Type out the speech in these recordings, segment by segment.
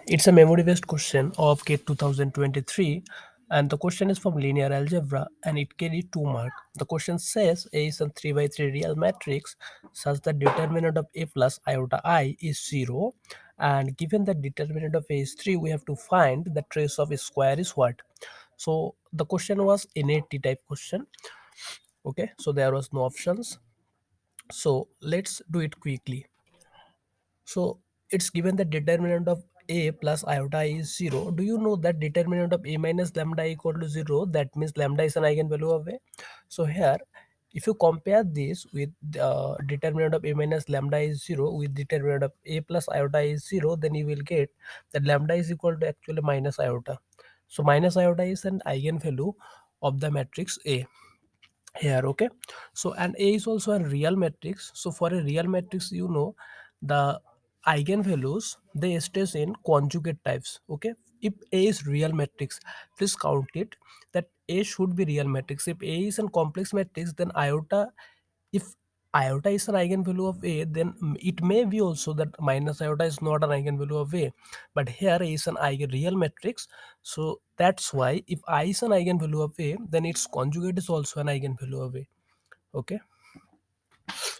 It's a memory based question of KT 2023, and the question is from linear algebra and it carries 2 marks. The question says A is a 3 by 3 real matrix such that determinant of A plus iota I is 0, and given that determinant of A is 3, we have to find the trace of a square is what. So the question was innate type question. Okay, so there was no options. So let's do it quickly. So it's given the determinant of a plus iota is 0. Do you know that determinant of a minus lambda equal to 0? That means lambda is an eigenvalue of a. So here, if you compare this with determinant of a minus lambda is 0 with determinant of a plus iota is 0, then you will get that lambda is equal to actually minus iota. So minus iota is an eigenvalue of the matrix A here. Okay, so and A is also a real matrix. So for a real matrix, you know, the eigenvalues they stays in conjugate types. Okay, if A is real matrix, please count it that A should be real matrix. If A is a complex matrix, then iota, if iota is an eigenvalue of A, then it may be also that minus iota is not an eigenvalue of A, but here A is an eigen real matrix. So that's why if I is an eigenvalue of A, then its conjugate is also an eigenvalue of A. Okay,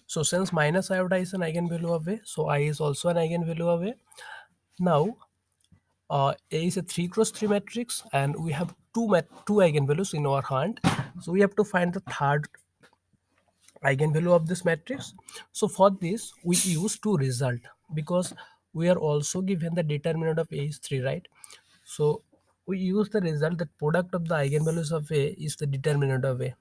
so since minus iota is an eigenvalue of A, so I is also an eigenvalue of A. Now A is a 3 cross 3 matrix and we have two eigenvalues in our hand, so we have to find the third eigenvalue of this matrix. So for this we use two result, because we are also given the determinant of A is 3, right? So we use the result that product of the eigenvalues of A is the determinant of A.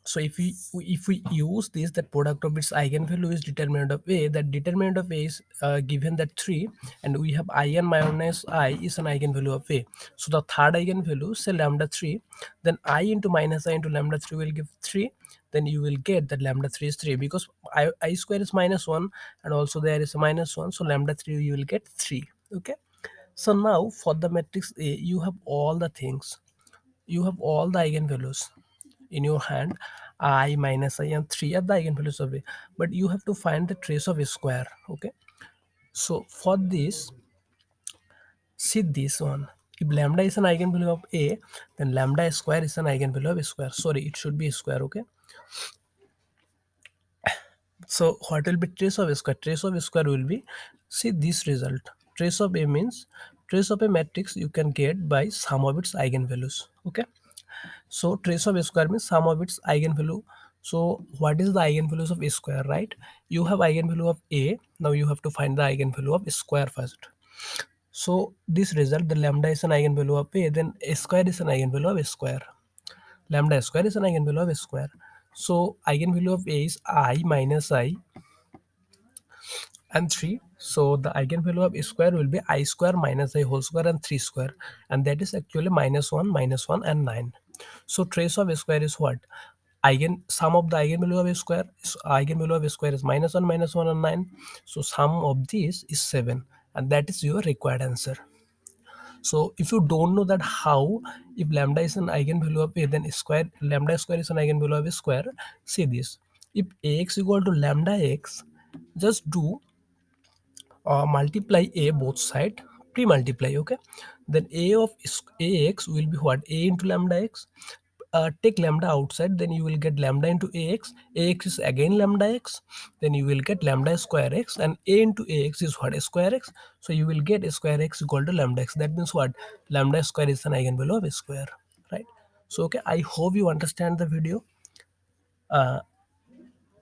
So if we use this, that product of its eigenvalue is determinant of A, that determinant of A is given that 3, and we have I n minus I is an eigenvalue of A. So the third eigenvalue, say lambda 3, then I into minus I into lambda 3 will give 3, then you will get that lambda 3 is 3, because I square is minus 1 and also there is a minus 1, so lambda 3 you will get 3. Okay, so now for the matrix A, you have all the things, you have all the eigenvalues in your hand. I minus I and 3 are the eigenvalues of A, but you have to find the trace of a square. Okay, so for this, see this one, if lambda is an eigenvalue of A, then lambda square is an eigenvalue of a square. Sorry, it should be a square. Okay, so what will be trace of a square? Trace of a square will be, see this result, trace of A means trace of a matrix you can get by sum of its eigenvalues. Okay, so trace of a square means sum of its eigenvalue. So what is the eigenvalues of a square, right? You have eigenvalue of A, now you have to find the eigenvalue of a square first. So this result, the lambda is an eigenvalue of A, then a square is an eigenvalue of a square. Lambda square is an eigenvalue of a square. So eigenvalue of A is I minus I and 3. So the eigenvalue of a square will be I square minus I whole square and 3 square, and that is actually minus 1 and 9. So trace of a square is what? Eigen sum of the eigenvalue of a square is, eigenvalue of a square is minus 1 and 9. So sum of this is 7, and that is your required answer. So if you don't know that how, if lambda is an eigenvalue of A, then square lambda square is an eigenvalue of a square. See this, if Ax equal to lambda x, just do multiply A both side, pre-multiply. Okay, then A of Ax will be what? A into lambda x. Take lambda outside, then you will get lambda into Ax is again lambda x, then you will get lambda square x, and A into Ax is what? A square x. So you will get a square x equal to lambda x. That means what? Lambda square is an eigenvalue of a square, right? So okay, I hope you understand the video.